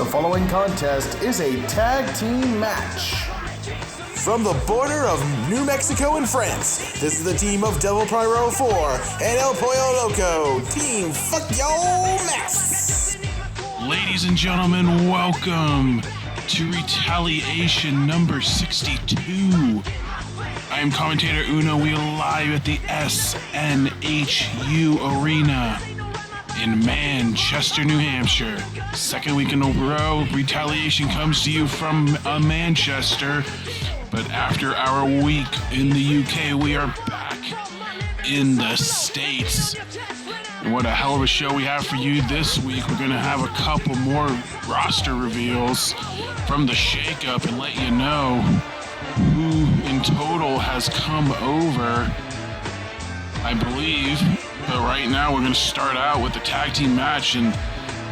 The following contest is a tag team match. From the border of New Mexico and France, this is the team of Devil Pyro 4 and El Pollo Loco, Team Fuck Yo Mess. Ladies and gentlemen, welcome to Retaliation number 62. I am commentator Uno. We are live at the SNHU Arena in Manchester, New Hampshire. Second week in a row, Retaliation comes to you from Manchester. But after our week in the UK, we are back in the States. And what a hell of a show we have for you this week. We're going to have a couple more roster reveals from the shakeup and let you know who in total has come over, I believe. But right now we're going to start out with the tag team match, and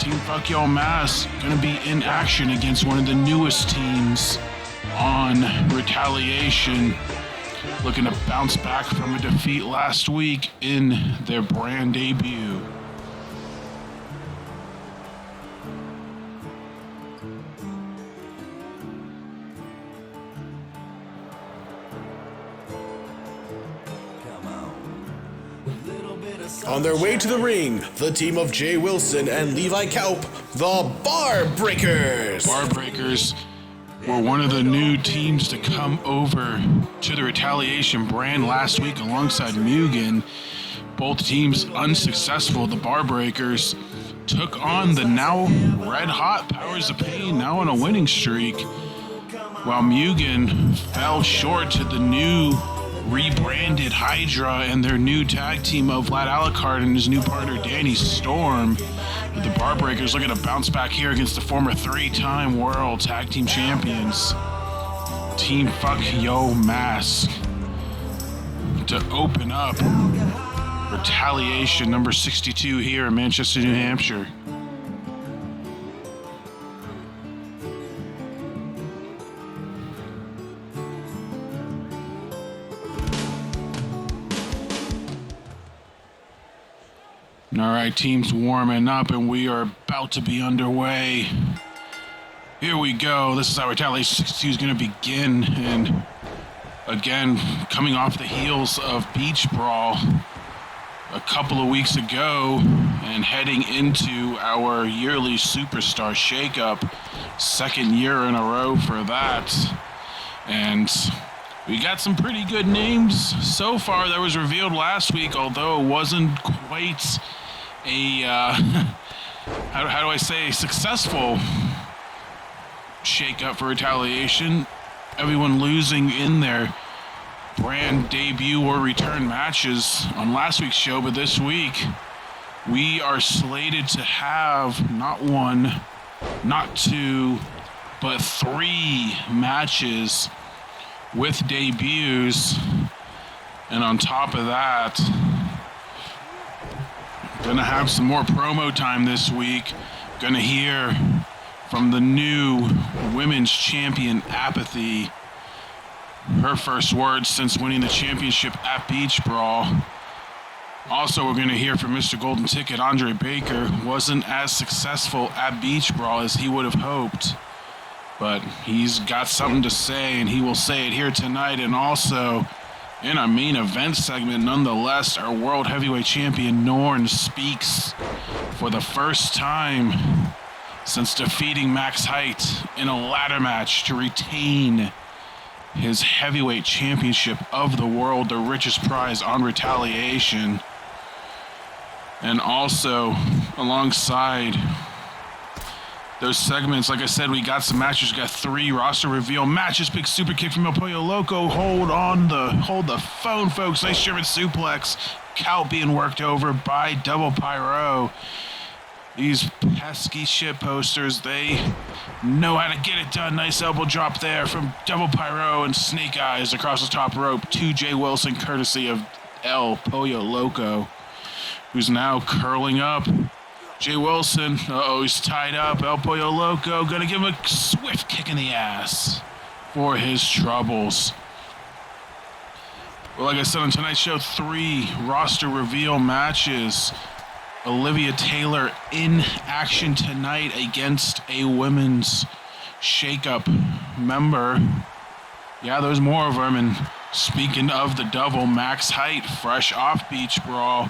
Team Fuck Yo Mass going to be in action against one of the newest teams on Retaliation, looking to bounce back from a defeat last week in their brand debut. On their way to the ring, the team of Jay Wilson and Levi Kaup, the Bar Breakers. Bar Breakers were one of the new teams to come over to the Retaliation brand last week alongside Mugen. Both teams unsuccessful. The Bar Breakers took on the now red hot Powers of Pain, now on a winning streak, while Mugen fell short to the new rebranded Hydra and their new tag team of Vlad Alucard and his new partner Danny Storm. With the Bar Breakers looking to bounce back here against the former three-time world tag team champions, Team Fuck Yo Mask, to open up Retaliation number 62 here in Manchester, New Hampshire. All right, team's warming up and we are about to be underway. Here we go. This is how Retaliation 62 is going to begin. And again, coming off the heels of Beach Brawl a couple of weeks ago and heading into our yearly Superstar Shakeup, second year in a row for that. And we got some pretty good names so far that was revealed last week, although it wasn't quite a, how do I say, successful shake-up for Retaliation. Everyone losing in their brand debut or return matches on last week's show, but this week we are slated to have not one, not two, but three matches with debuts. And on top of that, gonna have some more promo time this week. Gonna hear from the new women's champion, Apathy. Her first words since winning the championship at Beach Brawl. Also, we're gonna hear from Mr. Golden Ticket, Andre Baker. Wasn't as successful at Beach Brawl as he would have hoped, but he's got something to say and he will say it here tonight. And also, in our main event segment, nonetheless, our World Heavyweight Champion Norn speaks for the first time since defeating Max Height in a ladder match to retain his heavyweight championship of the world, the richest prize on Retaliation. And also, alongside those segments, like I said, we got some matches. We got three roster reveal matches. Big super kick from El Pollo Loco. Hold the phone, folks. Nice German suplex. Cal being worked over by Double Pyro. These pesky shit posters, they know how to get it done. Nice elbow drop there from Double Pyro and Snake Eyes across the top rope to Jay Wilson, courtesy of El Pollo Loco, who's now curling up. Jay Wilson, he's tied up. El Pollo Loco gonna give him a swift kick in the ass for his troubles. Well, like I said on tonight's show, three roster reveal matches. Olivia Taylor in action tonight against a women's shakeup member. Yeah, there's more of them. And speaking of the double, Max Height, fresh off Beach Brawl,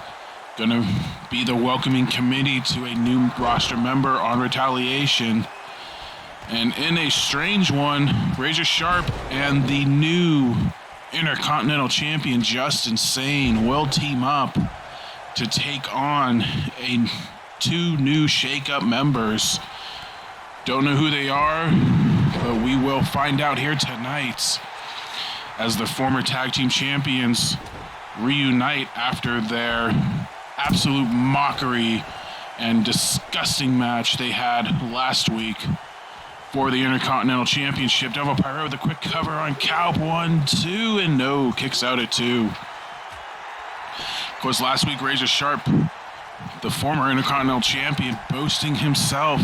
gonna be the welcoming committee to a new roster member on Retaliation. And in a strange one, Razor Sharp and the new Intercontinental Champion Justin Sane will team up to take on two new shake-up members. Don't know who they are, but we will find out here tonight as the former tag team champions reunite after their absolute mockery and disgusting match they had last week for the Intercontinental Championship. Devil Pyro with a quick cover on Calp, 1-2, and no, kicks out at 2. Of course, last week, Razor Sharp, the former Intercontinental Champion, boasting himself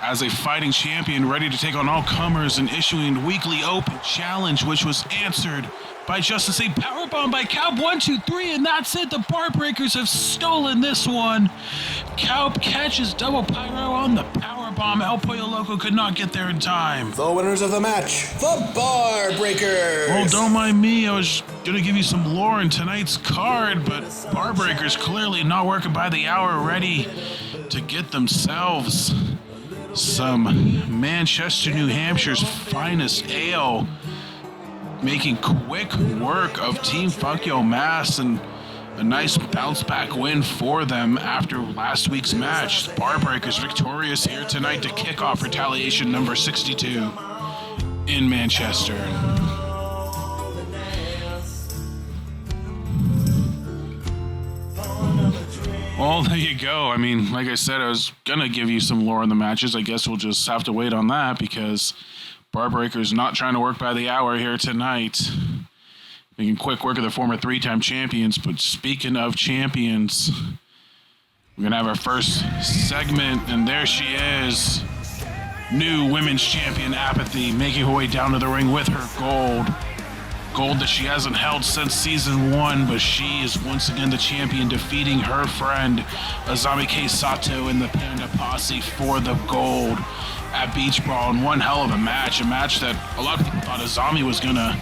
as a fighting champion, ready to take on all comers and issuing weekly open challenge, which was answered by Justice A. Powerbomb by Calp, 1-2-3, and that's it. The Bar Breakers have stolen this one. Calp catches Double Pyro on the powerbomb. El Pollo Loco could not get there in time. The winners of the match, the Bar Breakers. Well, don't mind me. I was going to give you some lore in tonight's card, but Bar Breakers clearly not working by the hour, ready to get themselves some Manchester, New Hampshire's finest ale, making quick work of Team Fuck Yo Mass, and a nice bounce back win for them after last week's match. Bar Breakers victorious here tonight to kick off Retaliation number 62 in Manchester. Well, there you go. I mean, like I said, I was going to give you some lore in the matches. I guess we'll just have to wait on that because Bar Breakers not trying to work by the hour here tonight. Making quick work of the former 3-time champions. But speaking of champions, we're going to have our first segment, and there she is. New women's champion Apathy, making her way down to the ring with her gold. Gold that she hasn't held since season 1, but she is once again the champion, defeating her friend Azami K. Sato and the Panda Posse for the gold at Beach Brawl. And one hell of a match that a lot of people thought Azami was gonna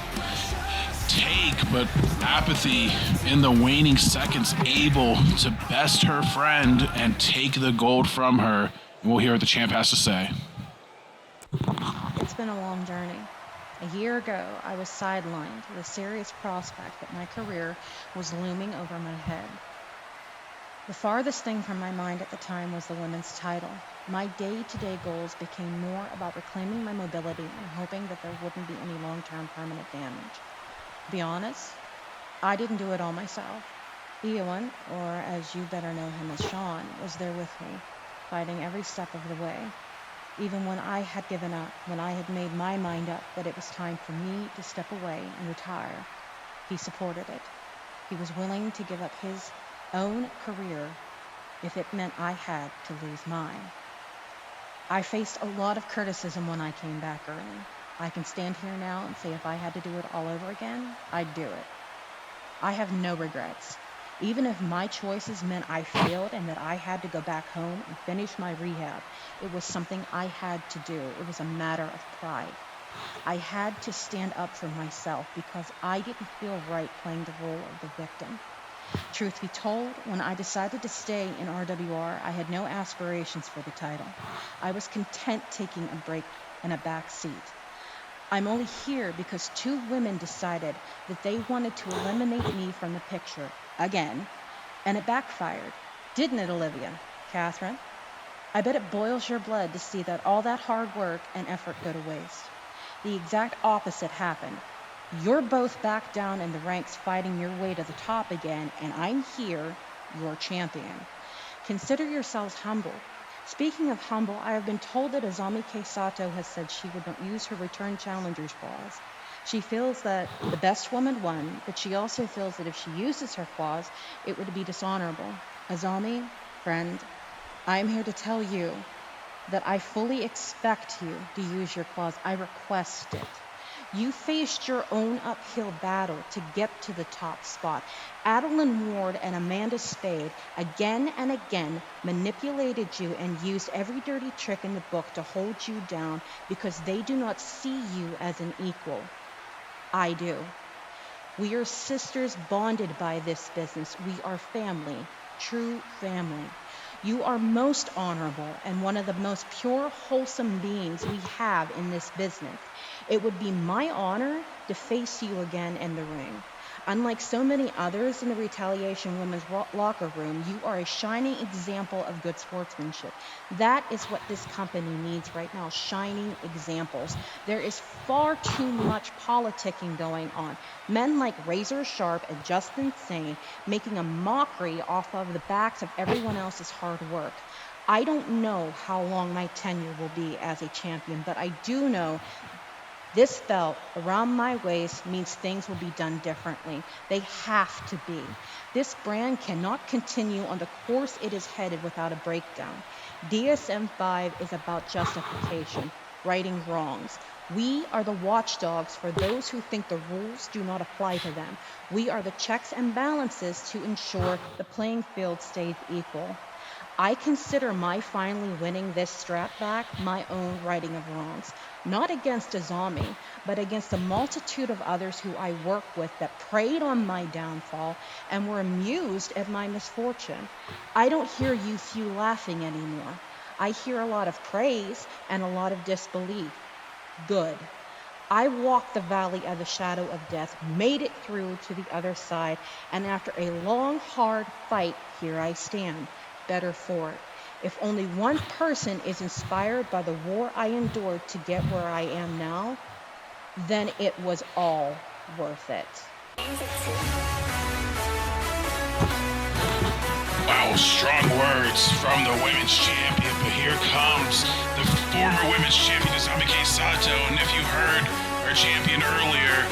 take, but Apathy in the waning seconds able to best her friend and take the gold from her. And we'll hear what the champ has to say. It's been a long journey. A year ago, I was sidelined with a serious prospect that my career was looming over my head. The farthest thing from my mind at the time was the women's title. My day-to-day goals became more about reclaiming my mobility and hoping that there wouldn't be any long-term permanent damage. To be honest, I didn't do it all myself. Ewan, or as you better know him as Sean, was there with me, fighting every step of the way. Even when I had given up, when I had made my mind up that it was time for me to step away and retire, he supported it. He was willing to give up his own career if it meant I had to lose mine. I faced a lot of criticism when I came back early. I can stand here now and say if I had to do it all over again, I'd do it. I have no regrets. Even if my choices meant I failed and that I had to go back home and finish my rehab, it was something I had to do. It was a matter of pride. I had to stand up for myself because I didn't feel right playing the role of the victim. Truth be told, when I decided to stay in RWR, I had no aspirations for the title. I was content taking a break in a back seat. I'm only here because 2 women decided that they wanted to eliminate me from the picture again, and it backfired. Didn't it, Olivia? Catherine? I bet it boils your blood to see that all that hard work and effort go to waste. The exact opposite happened. You're both back down in the ranks fighting your way to the top again, and I'm here, your champion. Consider yourselves humble. Speaking of humble, I have been told that Azami K. Sato has said she would not use her return challengers clause. She feels that the best woman won, but she also feels that if she uses her clause, it would be dishonorable. Azami, friend, I am here to tell you that I fully expect you to use your clause. I request it. You faced your own uphill battle to get to the top spot. Adeline Ward and Amanda Spade again and again manipulated you and used every dirty trick in the book to hold you down because they do not see you as an equal. I do. We are sisters bonded by this business. We are family, true family. You are most honorable and one of the most pure, wholesome beings we have in this business. It would be my honor to face you again in the ring. Unlike so many others in the Retaliation women's locker room, you are a shining example of good sportsmanship. That is what this company needs right now, shining examples. There is far too much politicking going on. Men like Razor Sharp and Justin Sane making a mockery off of the backs of everyone else's hard work. I don't know how long my tenure will be as a champion, but I do know this belt around my waist means things will be done differently. They have to be. This brand cannot continue on the course it is headed without a breakdown. DSM-5 is about justification, righting wrongs. We are the watchdogs for those who think the rules do not apply to them. We are the checks and balances to ensure the playing field stays equal. I consider my finally winning this strap back my own righting of wrongs, not against Azami, but against a multitude of others who I work with that preyed on my downfall and were amused at my misfortune. I don't hear you few laughing anymore. I hear a lot of praise and a lot of disbelief. Good. I walked the valley of the shadow of death, made it through to the other side, and after a long, hard fight, here I stand. Better for it. If only one person is inspired by the war I endured to get where I am now, then it was all worth it. Wow, strong words from the women's champion, but here comes the former women's champion, Azami Sato, and if you heard our champion earlier,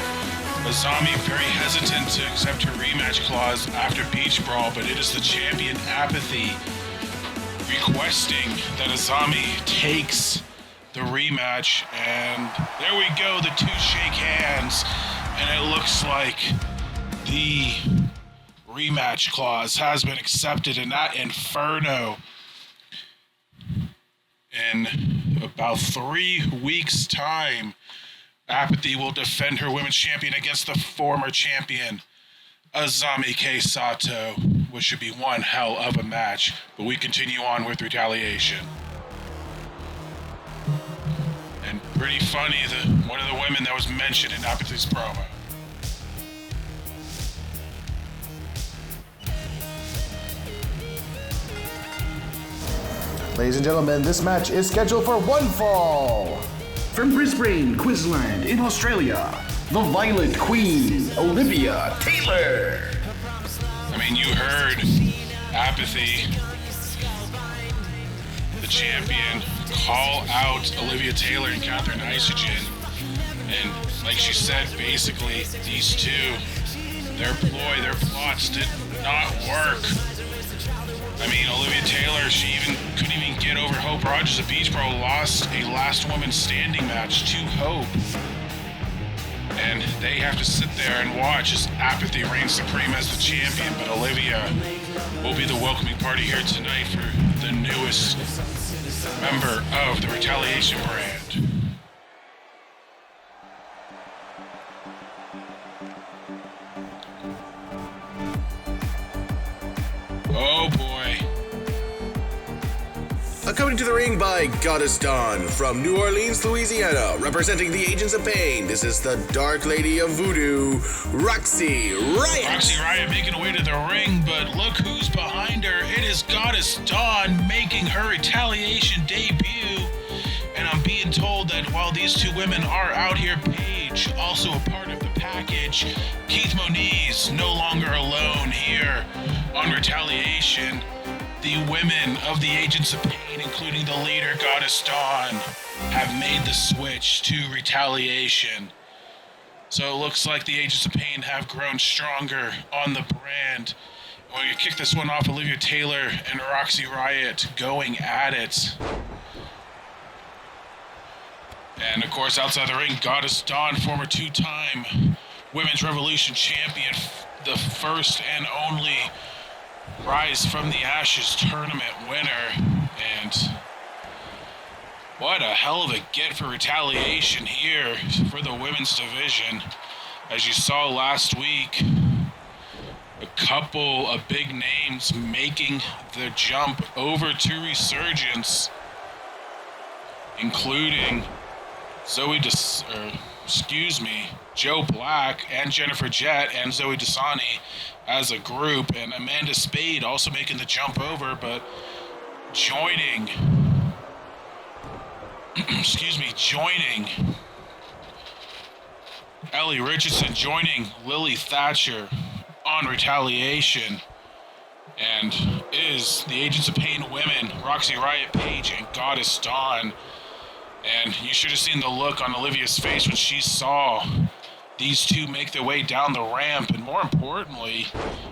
Azami very hesitant to accept her rematch clause after Beach Brawl, but it is the champion Apathy requesting that Azami takes the rematch, and there we go, the two shake hands, and it looks like the rematch clause has been accepted in that Inferno. In about 3 weeks' time, Apathy will defend her women's champion against the former champion, Azami Sato, which should be one hell of a match. But we continue on with Retaliation. And pretty funny, one of the women that was mentioned in Apathy's promo. Ladies and gentlemen, this match is scheduled for one fall. From Brisbane, Queensland, in Australia, the Violent Queen, Olivia Taylor. I mean, you heard Apathy, the champion, call out Olivia Taylor and Catherine Isogen. And like she said, basically, these two, their ploy, their plots did not work. I mean, Olivia Taylor, she couldn't even get over Hope Rogers. The Beach Bro lost a last woman standing match to Hope. And they have to sit there and watch as Apathy reigns supreme as the champion. But Olivia will be the welcoming party here tonight for the newest member of the Retaliation brand. Oh boy. Coming to the ring by Goddess Dawn from New Orleans, Louisiana, representing the Agents of Pain. This is the Dark Lady of Voodoo, Roxy Riot. Roxy Riot making her way to the ring, but look who's behind her. It is Goddess Dawn making her Retaliation debut. And I'm being told that while these two women are out here, Paige, also a part of the package, Keith Moniz no longer alone here on Retaliation. The women of the Agents of Pain, including the leader, Goddess Dawn, have made the switch to Retaliation. So it looks like the Agents of Pain have grown stronger on the brand. We're going to kick this one off, Olivia Taylor and Roxy Riot going at it. And of course, outside the ring, Goddess Dawn, former two-time Women's Revolution champion, the first and only Rise from the Ashes tournament winner. And what a hell of a get for Retaliation here for the women's division. As you saw last week, a couple of big names making the jump over to Resurgence, including Joe Black and Jennifer Jett and Zoe Dasani as a group, and Amanda Spade also making the jump over, but joining Ellie Richardson, joining Lily Thatcher on Retaliation, and is the Agents of Pain women, Roxy Riot Page and Goddess Dawn. And you should have seen the look on Olivia's face when she saw these two make their way down the ramp. And more importantly,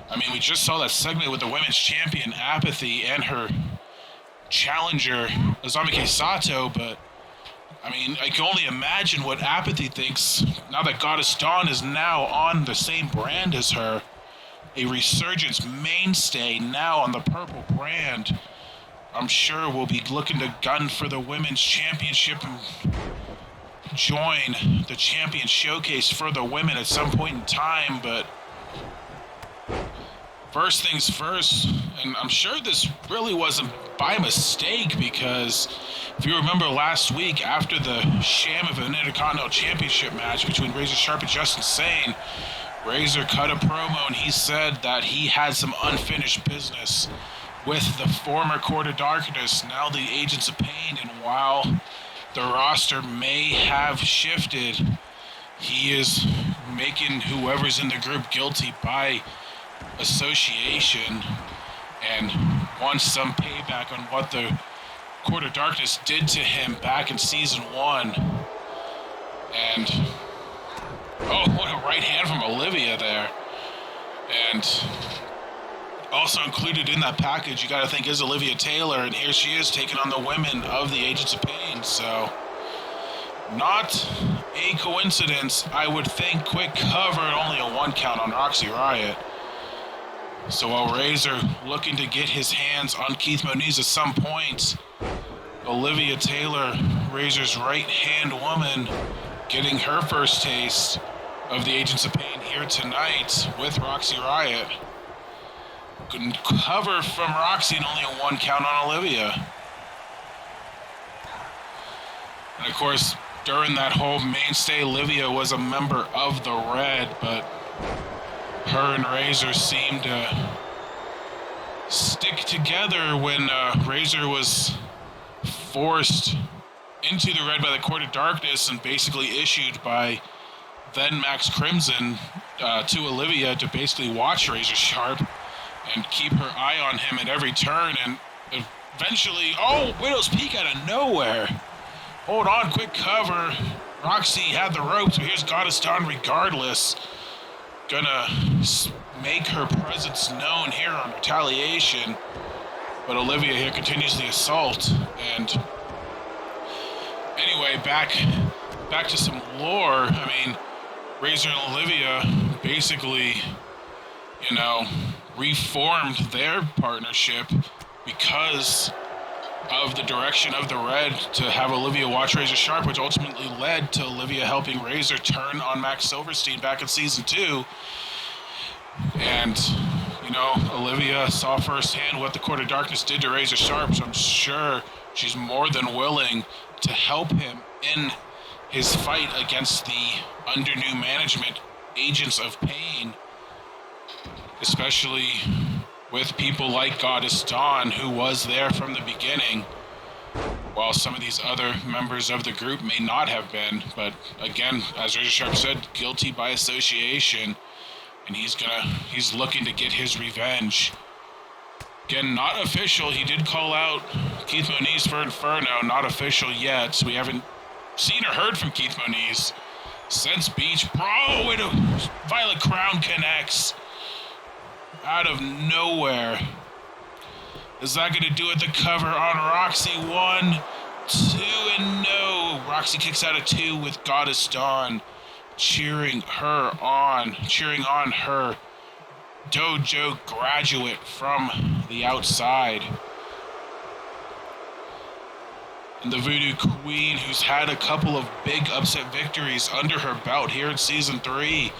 I mean, we just saw that segment with the women's champion Apathy and her challenger Azumike Sato, but I mean, I can only imagine what Apathy thinks now that Goddess Dawn is now on the same brand as her, a Resurgence mainstay now on the purple brand. I'm sure we'll be looking to gun for the women's championship and join the champion showcase for the women at some point in time. But first things first, and I'm sure this really wasn't by mistake, because if you remember last week after the sham of an Intercontinental Championship match between Razor Sharp and Justin Sane, Razor cut a promo and he said that he had some unfinished business with the former Court of Darkness, now the Agents of Pain. And while the roster may have shifted, he is making whoever's in the group guilty by association and wants some payback on what the Court of Darkness did to him back in season 1. And oh, what a right hand from Olivia there. And also included in that package, you got to think, is Olivia Taylor, and here she is taking on the women of the Agents of Pain. So, not a coincidence, I would think. Quick cover, only a 1 count on Roxy Riot. So while Razor looking to get his hands on Keith Moniz at some point, Olivia Taylor, Razor's right-hand woman, getting her first taste of the Agents of Pain here tonight with Roxy Riot. Good cover from Roxy and only a 1 count on Olivia. And of course, during that whole mainstay, Olivia was a member of the Red, but her and Razor seemed to stick together when Razor was forced into the Red by the Court of Darkness and basically issued by then Max Crimson to Olivia to basically watch Razor Sharp and keep her eye on him at every turn. And eventually, oh, Widow's Peak out of nowhere. Hold on, quick cover. Roxy had the ropes, but here's Goddess Dawn regardless. Gonna make her presence known here on Retaliation. But Olivia here continues the assault. And anyway, back to some lore. I mean, Razor and Olivia basically, reformed their partnership because of the direction of the Red to have Olivia watch Razor Sharp, which ultimately led to Olivia helping Razor turn on Max Silverstein back in season 2. And, Olivia saw firsthand what the Court of Darkness did to Razor Sharp, so I'm sure she's more than willing to help him in his fight against the under new management Agents of Pain, especially with people like Goddess Dawn, who was there from the beginning, while some of these other members of the group may not have been. But again, as Razor Sharp said, guilty by association, and he's looking to get his revenge. Again, not official. He did call out Keith Moniz for Inferno, not official yet, so we haven't seen or heard from Keith Moniz since Beach. Bro, with a Violet Crown connects out of nowhere. Is that going to do it? The cover on Roxy. 1, 2, and no. Roxy kicks out of 2 with Goddess Dawn cheering on her dojo graduate from the outside. And the Voodoo Queen, who's had a couple of big upset victories under her belt here in Season 3,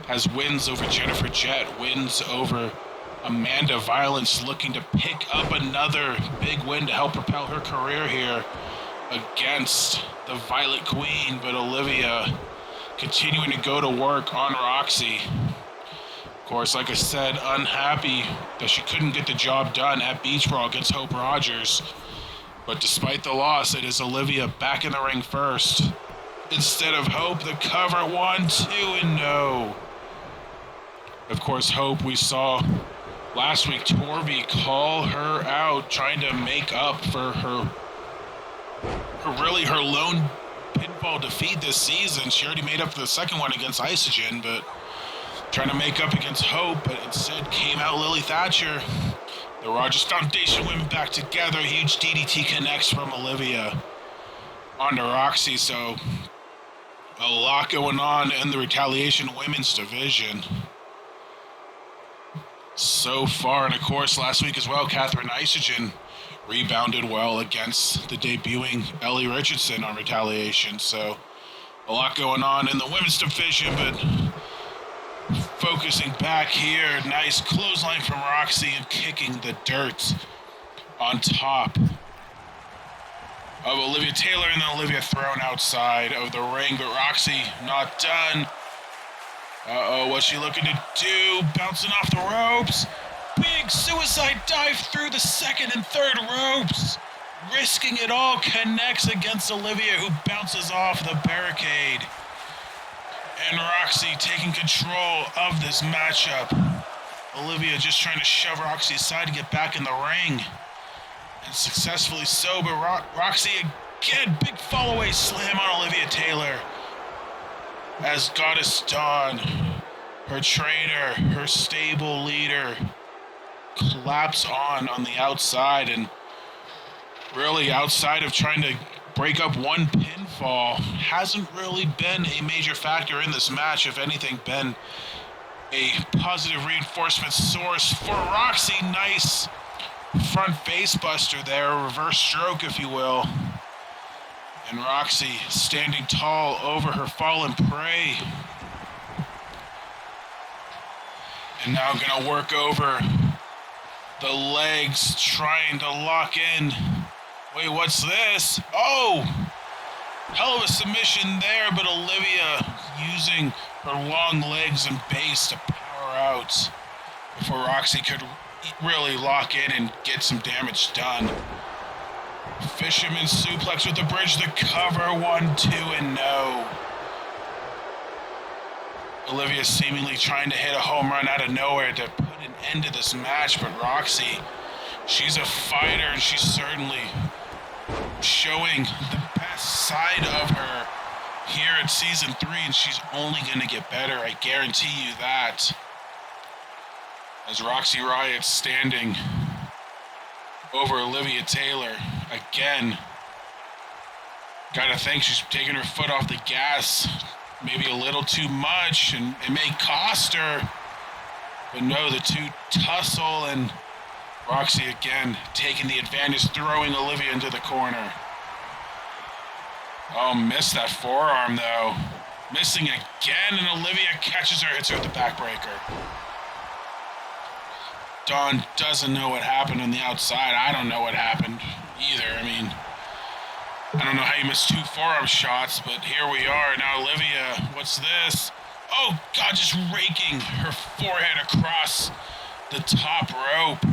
has wins over Jennifer Jett, wins over Amanda Violence, looking to pick up another big win to help propel her career here against the Violet Queen, but Olivia continuing to go to work on Roxy. Of course, like I said, unhappy that she couldn't get the job done at Beach Brawl against Hope Rogers. But despite the loss, it is Olivia back in the ring first. Instead of Hope, the cover 1, 2, and no. Of course, Hope, we saw last week Torby call her out, trying to make up for her lone pinfall defeat this season. She already made up for the second one against Isogen, but trying to make up against Hope, but instead came out Lily Thatcher. The Rogers Foundation women back together. Huge DDT connects from Olivia onto Roxy, so a lot going on in the Retaliation women's division so far. And of course, last week as well, Catherine Isogen rebounded well against the debuting Ellie Richardson on Retaliation. So a lot going on in the women's division, but focusing back here, nice clothesline from Roxy and kicking the dirt on top of Olivia Taylor, and then Olivia thrown outside of the ring, but Roxy not done. What's she looking to do? Bouncing off the ropes. Big suicide dive through the second and third ropes. Risking it all, connects against Olivia, who bounces off the barricade. And Roxy taking control of this matchup. Olivia just trying to shove Roxy aside to get back in the ring. And successfully so, but Roxy again, big fall-away slam on Olivia Taylor. As Goddess Dawn, her trainer, her stable leader, collapse on the outside, and really outside of trying to break up one pinfall, hasn't really been a major factor in this match. If anything, been a positive reinforcement source for Roxy. Nice front face buster there, reverse stroke if you will. And Roxy standing tall over her fallen prey. And now gonna work over the legs, trying to lock in. Wait, what's this? Oh! Hell of a submission there, but Olivia using her long legs and base to power out before Roxy could really lock in and get some damage done. Fisherman suplex with the bridge, the cover, 1, 2, and no. Olivia seemingly trying to hit a home run out of nowhere to put an end to this match, but Roxy, she's a fighter, and she's certainly showing the best side of her here in Season 3, and she's only going to get better, I guarantee you that. As Roxy Riot standing over Olivia Taylor again. Gotta think she's taking her foot off the gas maybe a little too much, and it may cost her. But no, the two tussle, and Roxy again taking the advantage, throwing Olivia into the corner. Oh, missed that forearm though. Missing again, and Olivia catches her, hits her with the backbreaker. Dawn doesn't know what happened on the outside. I don't know what happened either. I mean, I don't know how you missed two forearm shots, but here we are. Now Olivia, what's this? Oh God, just raking her forehead across the top rope.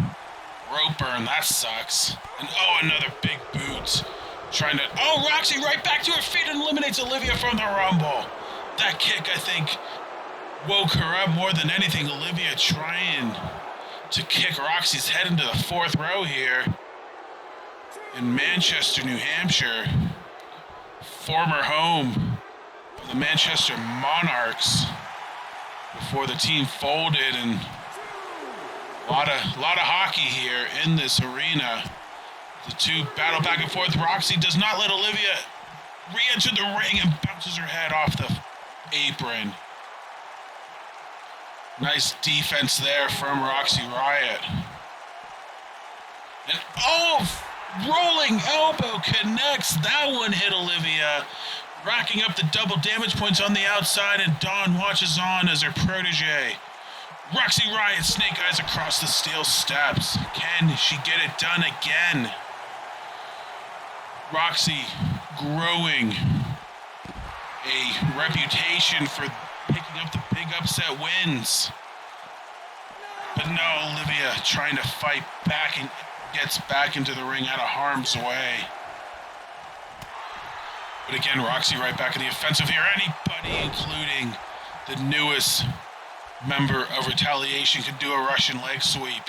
Rope burn, that sucks. And oh, another big boot. Trying to, oh, Roxy right back to her feet and eliminates Olivia from the Rumble. That kick, I think, woke her up more than anything. Olivia trying to kick Roxy's head into the fourth row here in Manchester, New Hampshire, former home of the Manchester Monarchs before the team folded, and a lot of hockey here in this arena. The two battle back and forth. Roxy does not let Olivia re-entered the ring and bounces her head off the apron. Nice defense there from Roxy Riot. And rolling elbow connects. That one hit Olivia, racking up the double damage points on the outside, and Dawn watches on as her protege. Roxy Riot snake eyes across the steel steps. Can she get it done again? Roxy growing a reputation for picking up the big upset wins. But no, Olivia trying to fight back and gets back into the ring out of harm's way. But again, Roxy right back in the offensive here. Anybody, including the newest member of Retaliation, could do a Russian leg sweep.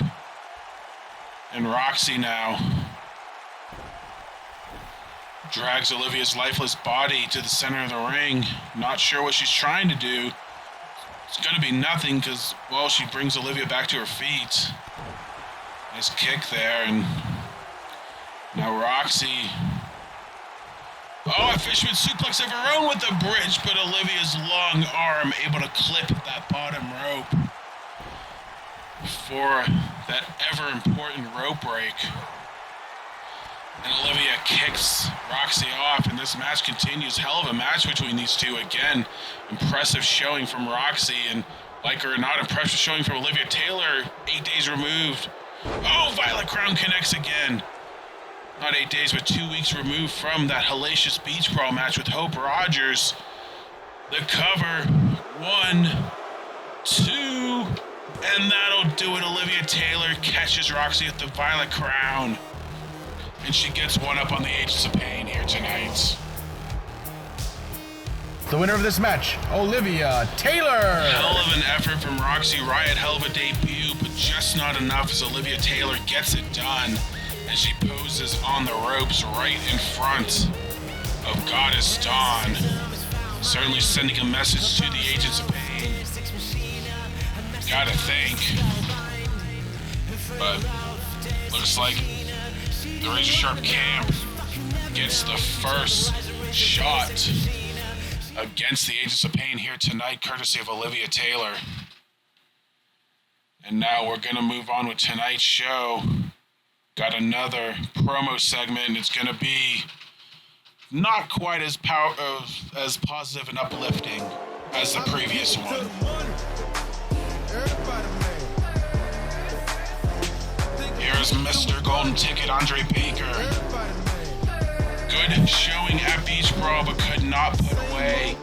And Roxy now drags Olivia's lifeless body to the center of the ring. Not sure what she's trying to do. It's going to be nothing because, well, she brings Olivia back to her feet. Nice kick there, and now Roxy. A fisherman suplex of her own with the bridge, but Olivia's long arm able to clip that bottom rope for that ever-important rope break. And Olivia kicks Roxy off, and this match continues. Hell of a match between these two. Again, impressive showing from Roxy, and like her or not, impressive showing from Olivia Taylor, 8 days removed. Violet Crown connects again. Not 8 days, but 2 weeks removed from that hellacious beach brawl match with Hope Rogers. The cover, 1, 2, and that'll do it. Olivia Taylor catches Roxy with the Violet Crown. And she gets one up on the Agents of Pain here tonight. The winner of this match, Olivia Taylor. Hell of an effort from Roxy Riot, hell of a debut, but just not enough as Olivia Taylor gets it done as she poses on the ropes right in front of Goddess Dawn. Certainly sending a message to the Agents of Pain. Gotta think. But looks like the Razor Sharp Camp gets the first shot against the Agents of Pain here tonight, courtesy of Olivia Taylor. And now we're going to move on with tonight's show. Got another promo segment, and it's going to be not quite as positive and uplifting as the previous one. Here's Mr. Golden Ticket, Andre Baker. Good showing at Beach Brawl, but could not put away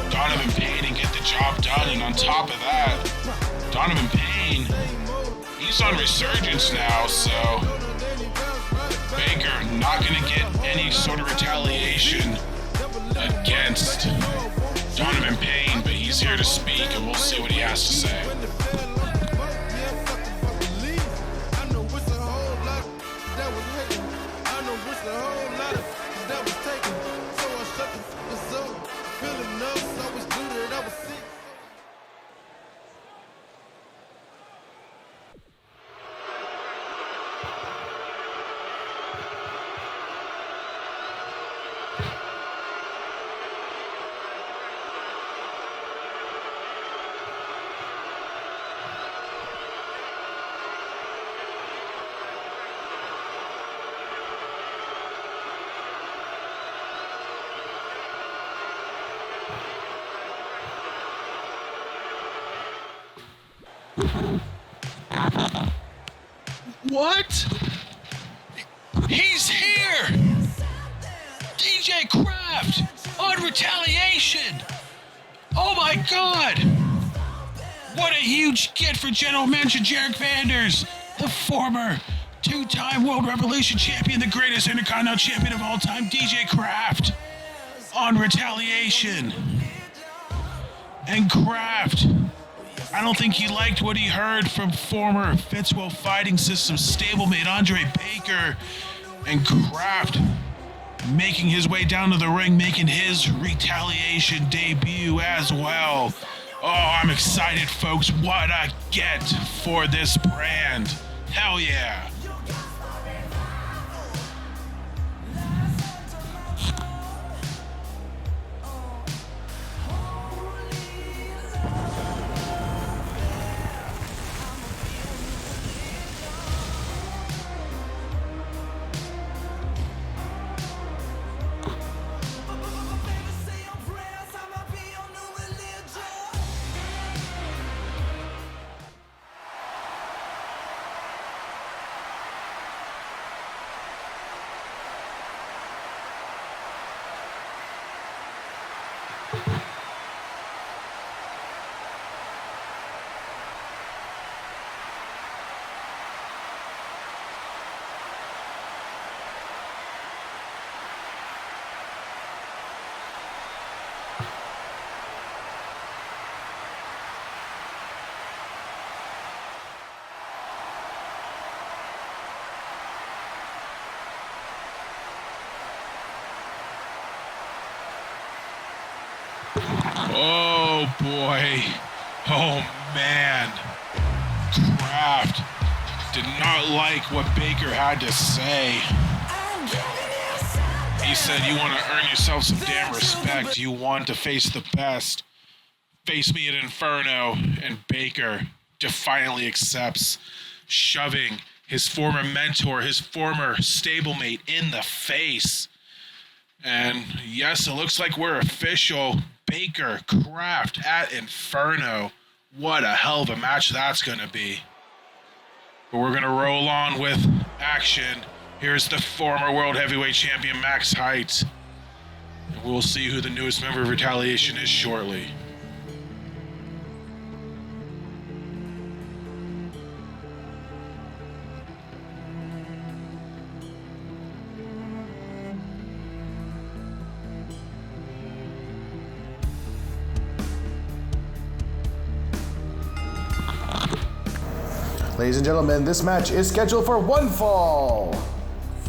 Donovan Payne and get the job done. And on top of that, Donovan Payne, he's on resurgence now, so Baker not going to get any sort of retaliation against Donovan Payne, but he's here to speak, and we'll see what he has to say. What? He's here! DJ Kraft on Retaliation! Oh my god! What a huge get for General Manager Jarek Vanders, the former two-time World Revolution Champion, the greatest Intercontinental Champion of all time, DJ Kraft on Retaliation. And Kraft, I don't think he liked what he heard from former Fitzwell Fighting System stablemate Andre Baker, and Kraft making his way down to the ring, making his Retaliation debut as well. Oh, I'm excited, folks. What a get for this brand. Hell yeah. Oh boy. Oh man. Kraft did not like what Baker had to say. He said, you want to earn yourself some damn respect. You want to face the best. Face me at Inferno. And Baker defiantly accepts, shoving his former mentor, his former stablemate in the face. And yes, it looks like we're official. Baker, Kraft at Inferno. What a hell of a match that's going to be. But we're going to roll on with action. Here's the former World Heavyweight Champion, Max Height. And we'll see who the newest member of Retaliation is shortly. Ladies and gentlemen, this match is scheduled for one fall.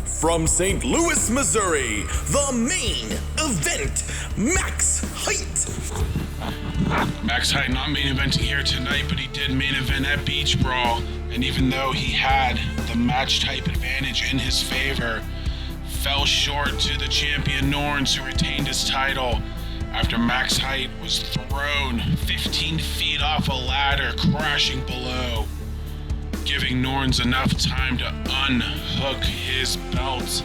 From St. Louis, Missouri, the main event, Max Height. Max Height not main eventing here tonight, but he did main event at Beach Brawl. And even though he had the match type advantage in his favor, fell short to the champion Norns, who retained his title after Max Height was thrown 15 feet off a ladder, crashing below, giving Norns enough time to unhook his belt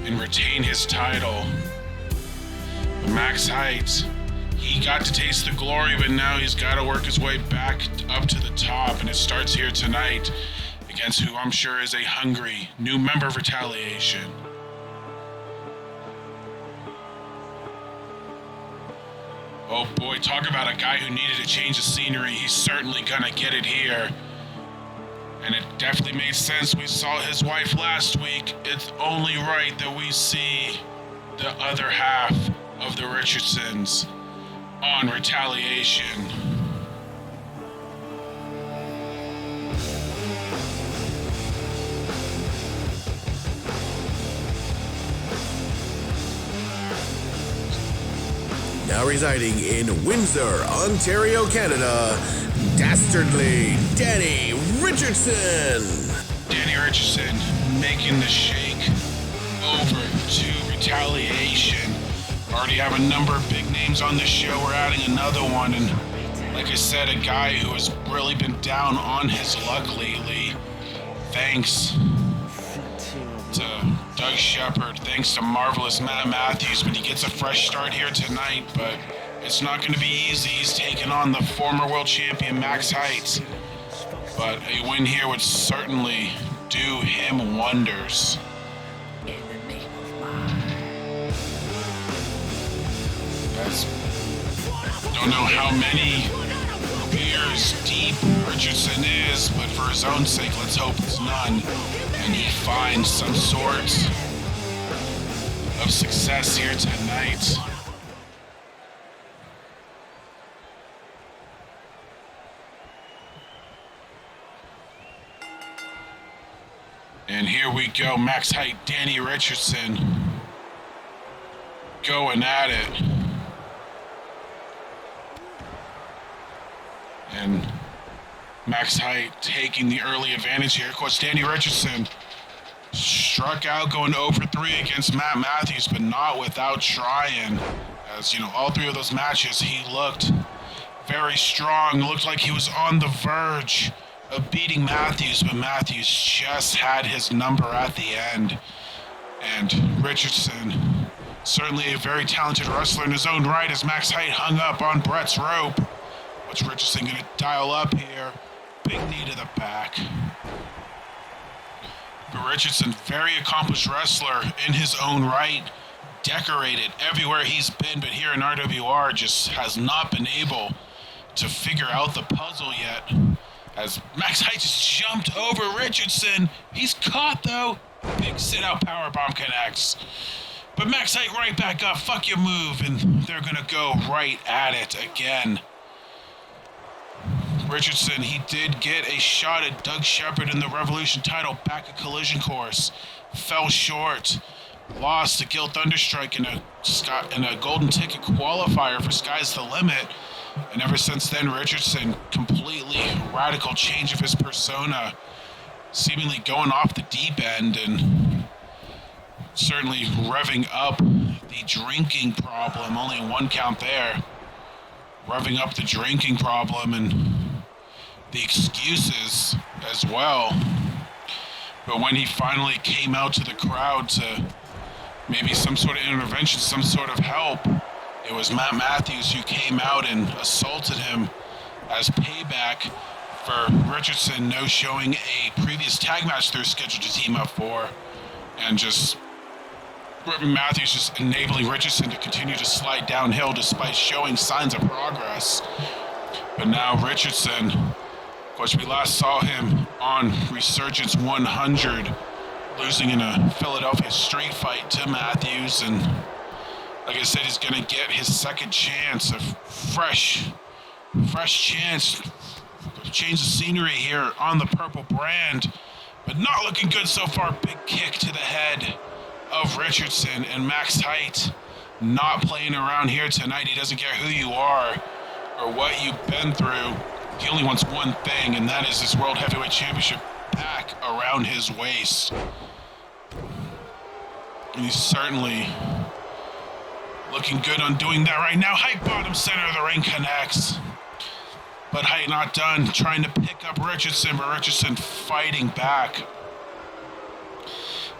and retain his title. But Max Height, he got to taste the glory, but now he's got to work his way back up to the top, and it starts here tonight against who I'm sure is a hungry new member of Retaliation. Oh boy, talk about a guy who needed a change of scenery. He's certainly gonna get it here. And it definitely made sense. We saw his wife last week. It's only right that we see the other half of the Richardsons on Retaliation. Now residing in Windsor, Ontario, Canada, Dastardly Danny Richardson. Danny Richardson making the shake over to Retaliation. Already have a number of big names on this show. We're adding another one, and like I said, a guy who has really been down on his luck lately. Thanks to Doug Shepard, thanks to Marvelous Matt Matthews, but he gets a fresh start here tonight, but it's not going to be easy. He's taking on the former world champion Max Height, but a win here would certainly do him wonders. Guys, don't know how many beers deep Richardson is, but for his own sake, let's hope it's none, and he finds some sort of success here tonight. And here we go, Max Height, Danny Richardson going at it. And Max Height taking the early advantage here. Of course, Danny Richardson struck out going 0 for 3 against Matt Matthews, but not without trying. As, you know, all three of those matches, he looked very strong. Looked like he was on the verge of beating Matthews, but Matthews just had his number at the end. And Richardson, certainly a very talented wrestler in his own right, as Max Height hung up on Brett's rope. What's Richardson going to dial up here? Big knee to the back. But Richardson, very accomplished wrestler in his own right, decorated everywhere he's been, but here in RWR just has not been able to figure out the puzzle yet. As Max Height just jumped over Richardson. He's caught though. Big sit-out powerbomb connects. But Max Height right back up. Fuck your move. And they're going to go right at it again. Richardson, he did get a shot at Doug Shepard in the Revolution title back at Collision Course. Fell short. lost to Gil Thunderstrike in a golden ticket qualifier for Sky's the Limit. And ever since then, Richardson, completely radical change of his persona, seemingly going off the deep end and certainly revving up the drinking problem. Only one count there. Revving up the drinking problem and the excuses as well. But when he finally came out to the crowd to maybe some sort of intervention, some sort of help, it was Matt Matthews who came out and assaulted him as payback for Richardson no showing a previous tag match they're scheduled to team up for, and just Matthews just enabling Richardson to continue to slide downhill despite showing signs of progress. But now Richardson, of course, we last saw him on Resurgence 100, losing in a Philadelphia street fight to Matthews, and like I said, he's gonna get his second chance, a fresh chance to change the scenery here on the purple brand, but not looking good so far. Big kick to the head of Richardson, and Max Height not playing around here tonight. He doesn't care who you are or what you've been through. He only wants one thing, and that is this World Heavyweight Championship pack around his waist. And he's certainly looking good on doing that right now. Height bottom center of the ring connects. But Height not done, trying to pick up Richardson, but Richardson fighting back.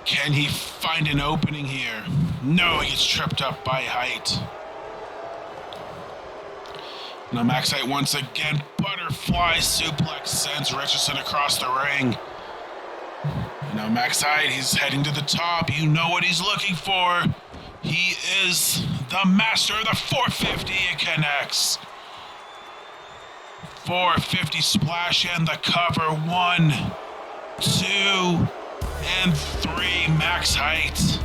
Can he find an opening here? No, he gets tripped up by Height. Now Max Height once again, butterfly suplex sends Richardson across the ring. Now Max Height, he's heading to the top. You know what he's looking for. He is the master of the 450. It connects. 450 splash and the cover. 1, 2, and 3. Max Height,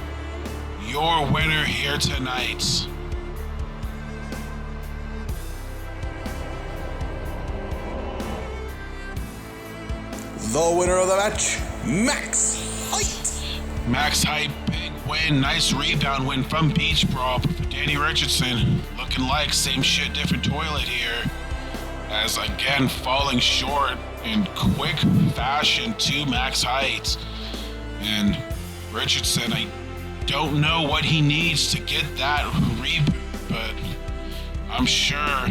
your winner here tonight. The winner of the match, Max Height. Max Height, big win. Nice rebound win from Beach Brawl. But for Danny Richardson, looking like same shit, different toilet here. As again, falling short in quick fashion to Max Height. And Richardson, I don't know what he needs to get that reboot, but I'm sure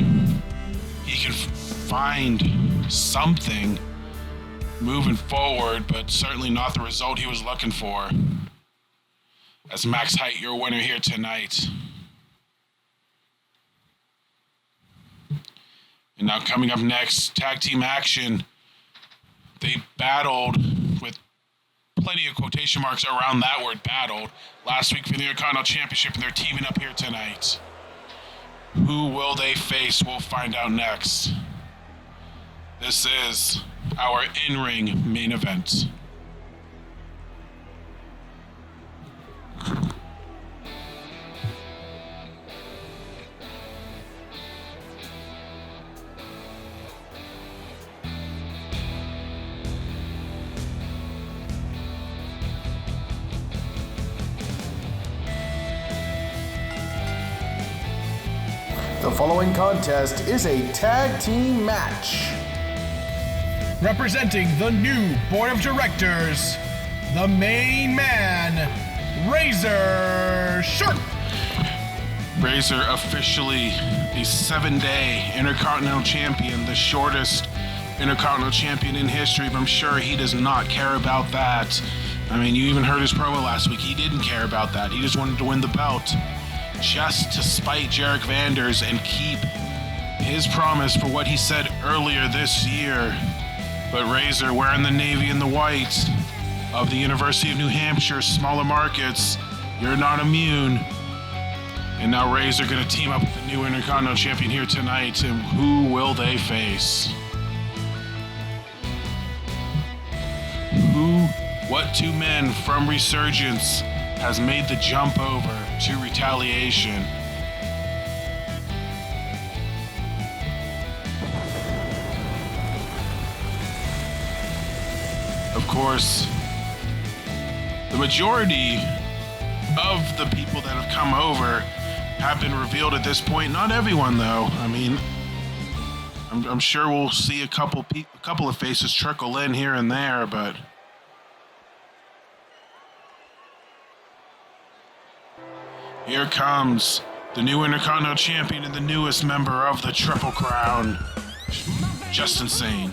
he can find something moving forward, but certainly not the result he was looking for. As Max Height, your winner here tonight. And now coming up next, tag team action. They battled with plenty of quotation marks around that word, battled, last week for the Intercontinental Championship, and they're teaming up here tonight. Who will they face? We'll find out next. This is our in-ring main event. The following contest is a tag team match. Representing the new board of directors, the main man, Razor Sharp. Razor officially a 7-day Intercontinental Champion, the shortest Intercontinental Champion in history, but I'm sure he does not care about that. I mean, you even heard his promo last week. He didn't care about that. He just wanted to win the belt, just to spite Jarek Vanders and keep his promise for what he said earlier this year. But Razor, wearing the navy and the white of the University of New Hampshire, smaller markets, you're not immune. And now Razor going to team up with the new Intercontinental Champion here tonight. And who will they face? What two men from Resurgence has made the jump over to Retaliation? Of course, the majority of the people that have come over have been revealed at this point. Not everyone, though. I mean, I'm sure we'll see a couple of faces trickle in here and there, but here comes the new Intercontinental Champion and the newest member of the Triple Crown, Justin Sane.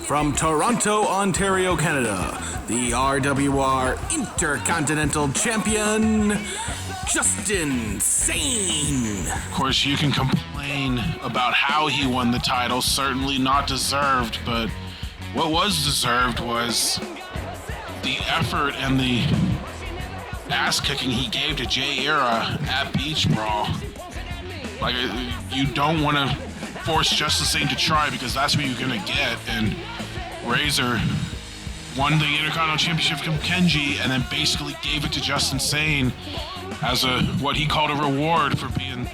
From Toronto, Ontario, Canada, the RWR Intercontinental Champion, Justin Sane. Of course, you can complain about how he won the title, certainly not deserved, but what was deserved was the effort and the ass-kicking he gave to Jay Era at Beach Brawl. Like, you don't want to force Justin Sane to try because that's what you're going to get, and Razor won the Intercontinental Championship from Kenji and then basically gave it to Justin Sane as what he called a reward for being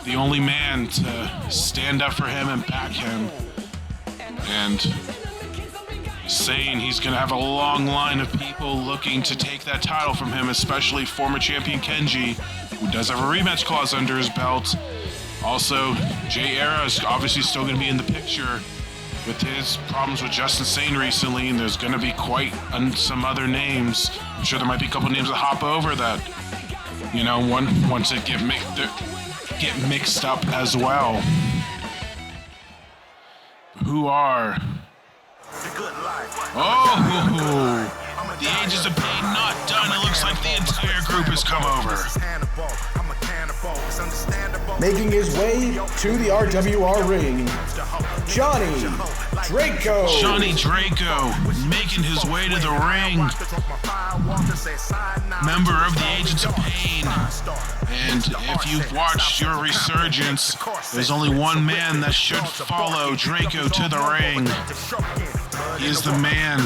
the only man to stand up for him and back him. And Sane, he's going to have a long line of people looking to take that title from him, especially former champion Kenji, who does have a rematch clause under his belt. Also, Jay Era is obviously still going to be in the picture with his problems with Justin Sane recently, and there's going to be quite some other names. I'm sure there might be a couple names that hop over that, you know, once it get mixed up as well. Who are? Oh, the Ages of Pain not done. It looks like the entire group has come over. Making his way to the RWR ring, Johnny Draco. Johnny Draco making his way to the ring. Member of the Agents of Pain. And if you've watched your resurgence, there's only one man that should follow Draco to the ring. He is the man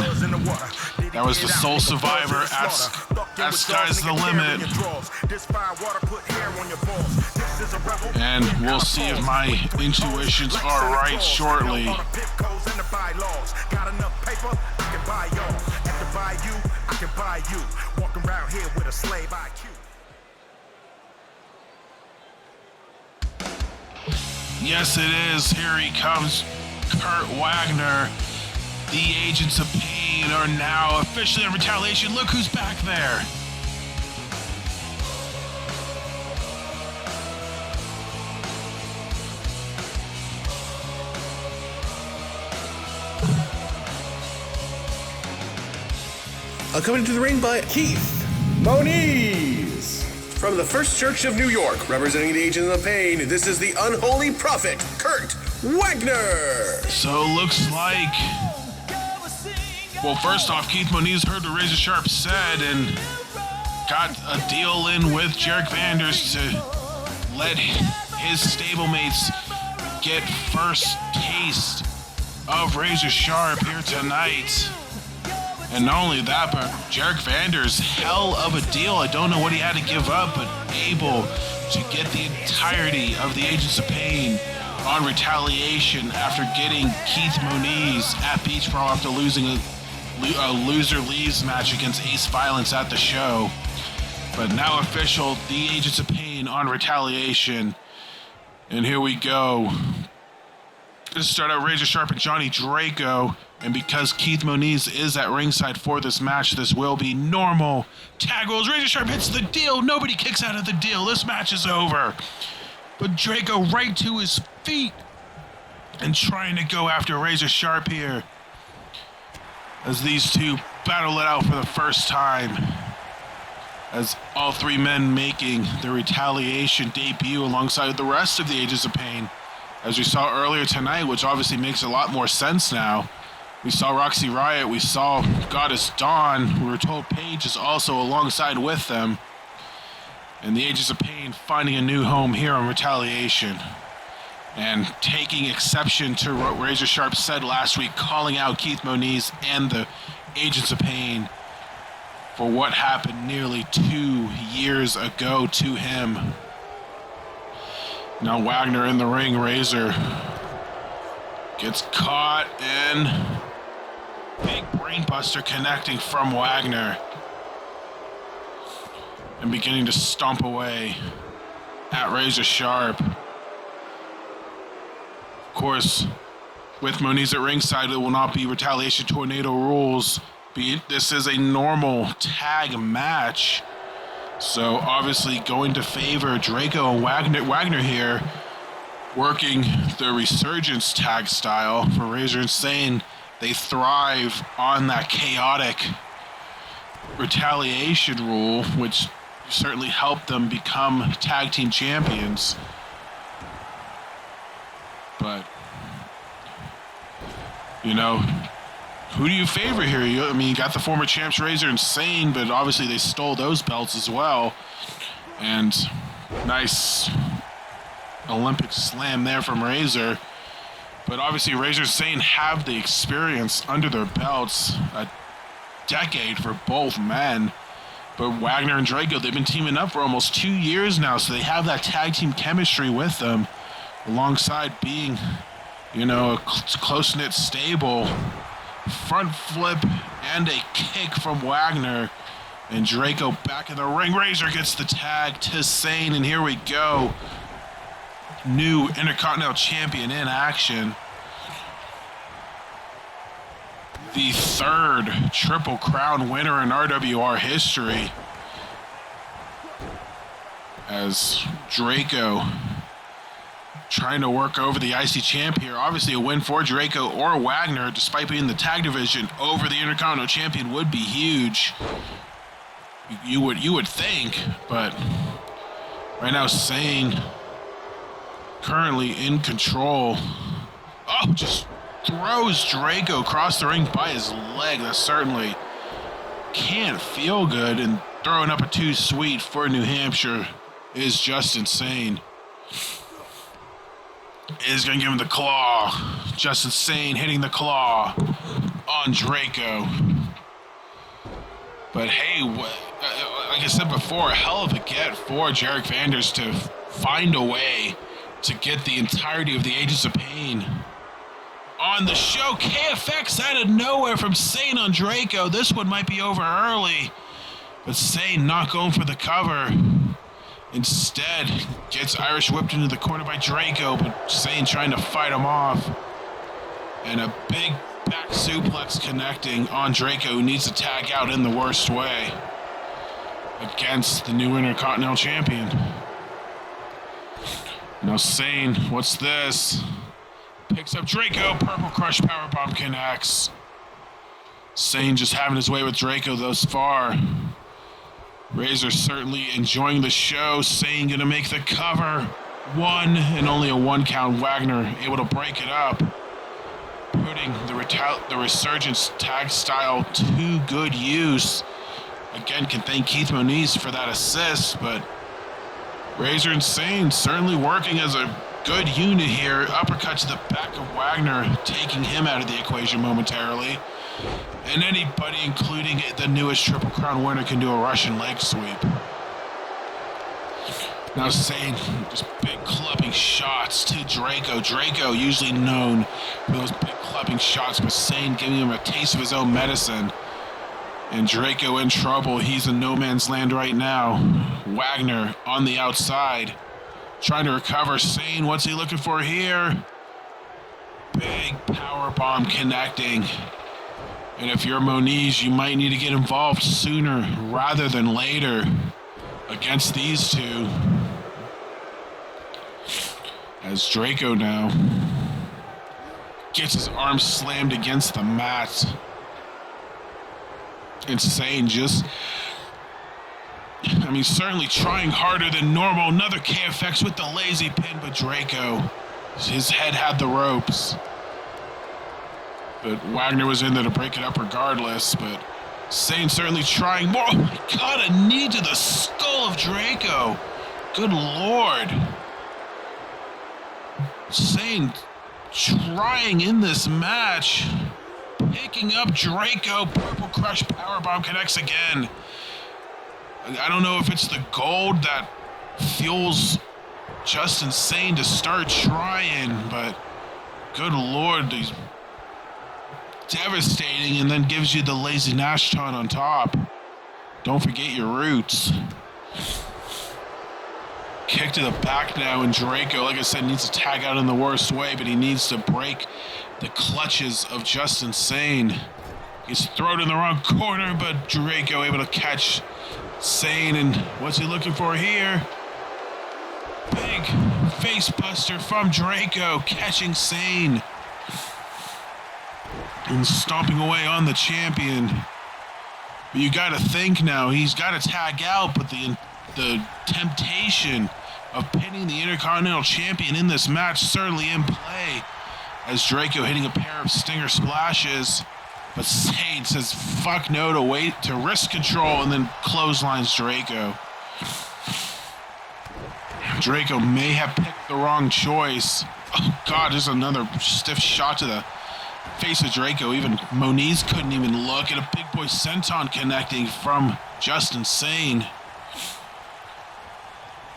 that was the sole survivor at Sky's the Limit. And we'll see if my intuitions are right shortly. Yes, it is. Here he comes, Kurt Wagner. The Agents of Pain are now officially on Retaliation. Look who's back there. Accompanied to the ring by Keith Moniz. From the First Church of New York, representing the Agents of Pain, this is the Unholy Prophet, Kurt Wagner. So it looks like, well, first off, Keith Moniz heard what Razor Sharp said and got a deal in with Jarek Vanders to let his stablemates get first taste of Razor Sharp here tonight. And not only that, but Jarek Vanders, hell of a deal. I don't know what he had to give up, but able to get the entirety of the Agents of Pain on Retaliation after getting Keith Moniz at Beach Brawl after losing a loser leaves match against Ace Violence at the show. But now official, the Agents of Pain on Retaliation. And here we go. Let's start out Razor Sharp and Johnny Draco. And because Keith Moniz is at ringside for this match, this will be normal tag rules. Razor Sharp hits the deal. Nobody kicks out of the deal. This match is over. But Draco right to his feet and trying to go after Razor Sharp here as these two battle it out for the first time. As all three men making their Retaliation debut alongside the rest of the Agents of Pain. As we saw earlier tonight, which obviously makes a lot more sense now. We saw Roxy Riot, we saw Goddess Dawn, we were told Paige is also alongside with them. And the Agents of Pain finding a new home here on Retaliation. And taking exception to what Razor Sharp said last week, calling out Keith Moniz and the Agents of Pain for what happened nearly 2 years ago to him. Now Wagner in the ring, Razor gets caught and big brainbuster connecting from Wagner. and beginning to stomp away at Razor Sharp. Of course, with Moniz at ringside, it will not be Retaliation Tornado rules. This is a normal tag match. So obviously going to favor Draco and Wagner here, working the Resurgence tag style for Razor Insane. They thrive on that chaotic Retaliation rule, which certainly helped them become tag team champions. But, you know, who do you favor here? You got the former champs Razor Insane, but obviously they stole those belts as well. And nice Olympic slam there from Razor. But obviously Razor Insane have the experience under their belts, a decade for both men. But Wagner and Draco, they've been teaming up for almost 2 years now, so they have that tag team chemistry with them, alongside being, a close-knit stable. Front flip and a kick from Wagner, and Draco back in the ring. Razor gets the tag to Sane, and here we go. New Intercontinental Champion in action. The third Triple Crown winner in RWR history, as Draco trying to work over the IC champ here. Obviously a win for Draco or Wagner, despite being the tag division, over the Intercontinental Champion would be huge. You would think, but right now Sane currently in control. Oh, just throws Draco across the ring by his leg. That certainly can't feel good, and throwing up a too sweet for New Hampshire is just insane. Is going to give him the claw. Just Insane hitting the claw on Draco. But hey, like I said before, a hell of a get for Jarek Vanders to find a way to get the entirety of the Agents of Pain on the show. KFX out of nowhere from Sane on Draco. This one might be over early, but Sane not going for the cover. Instead, gets Irish whipped into the corner by Draco, but Sane trying to fight him off. And a big back suplex connecting on Draco, who needs to tag out in the worst way against the new Intercontinental Champion. Now Sane, what's this? Picks up Draco, Purple Crush Powerbomb connects. Sane just having his way with Draco thus far. Razor certainly enjoying the show. Sane gonna make the cover. One and only a 1 count. Wagner able to break it up, putting the Resurgence tag style to good use. Again, can thank Keith Moniz for that assist, but Razor and Sane certainly working as a good unit here. Uppercut to the back of Wagner, taking him out of the equation momentarily. And anybody, including the newest Triple Crown winner, can do a Russian leg sweep. Now Sane, just big clubbing shots to Draco. Draco usually known for those big clubbing shots, but Sane giving him a taste of his own medicine. And Draco in trouble. He's in no man's land right now. Wagner on the outside, trying to recover. Sane, what's he looking for here? Big power bomb connecting. And if you're Moniz, you might need to get involved sooner rather than later against these two. As Draco now gets his arm slammed against the mat. Insane, certainly trying harder than normal. Another KFX with the lazy pin, but Draco, his head had the ropes. But Wagner was in there to break it up regardless, but Sane certainly trying more. Oh my God, a knee to the skull of Draco. Good Lord. Sane trying in this match. Picking up Draco. Purple Crush Powerbomb connects again. I don't know if it's the gold that fuels just Insane to start trying, but good Lord, he's devastating, and then gives you the lazy Nash ton on top. Don't forget your roots. Kick to the back now, and Draco, like I said, needs to tag out in the worst way, but he needs to break the clutches of Justin Sane. He's thrown in the wrong corner, but Draco able to catch Sane, and what's he looking for here? Big face buster from Draco, catching Sane. And stomping away on the champion. But you gotta think now, he's gotta tag out, but the temptation of pinning the Intercontinental Champion in this match certainly in play, as Draco hitting a pair of stinger splashes, but Sane says fuck no to wrist control, and then clotheslines Draco. Draco may have picked the wrong choice. Oh god, there's another stiff shot to the face of Draco. Even Moniz couldn't even look at a big boy senton connecting from Justin Sane.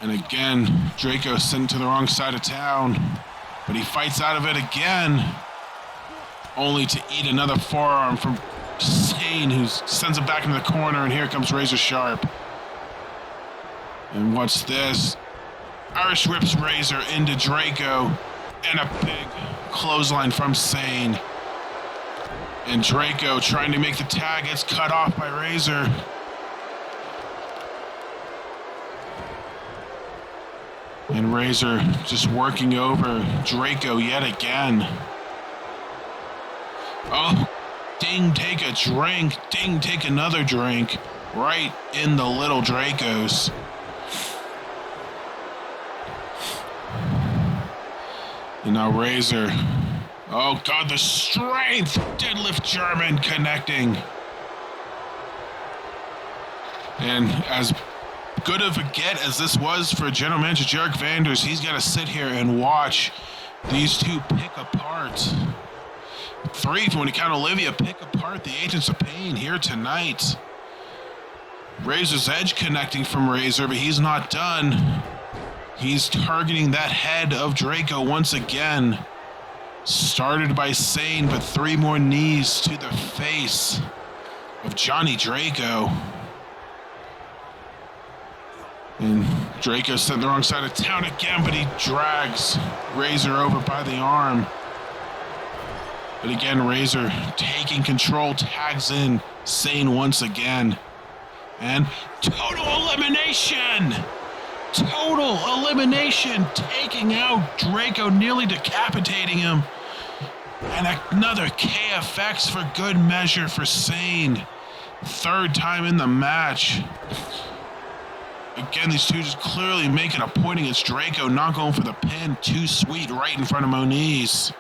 And again, Draco sent to the wrong side of town, but he fights out of it again, only to eat another forearm from Sane, who sends it back into the corner, and here comes Razor Sharp. And what's this? Irish whips Razor into Draco, and a big clothesline from Sane. And Draco, trying to make the tag, gets cut off by Razor. And Razor just working over Draco yet again. Oh, ding, take a drink. Ding, take another drink. Right in the little Dracos. And now Razor. Oh god, the strength! Deadlift German connecting. And as good of a get as this was for General Manager Jarek Vanders, he's got to sit here and watch these two pick apart. 3 when you count Olivia, pick apart the Agents of Pain here tonight. Razor's Edge connecting from Razor, but he's not done. He's targeting that head of Draco once again. Started by Sane, but 3 more knees to the face of Johnny Draco. And Draco sent the wrong side of town again, but he drags Razor over by the arm. But again, Razor taking control, tags in Sane once again. And total elimination! Total elimination, taking out Draco, nearly decapitating him. And another KFX for good measure for Sane. 3rd time in the match. Again, these two just clearly making a point against Draco, not going for the pin. Too sweet right in front of Moniz.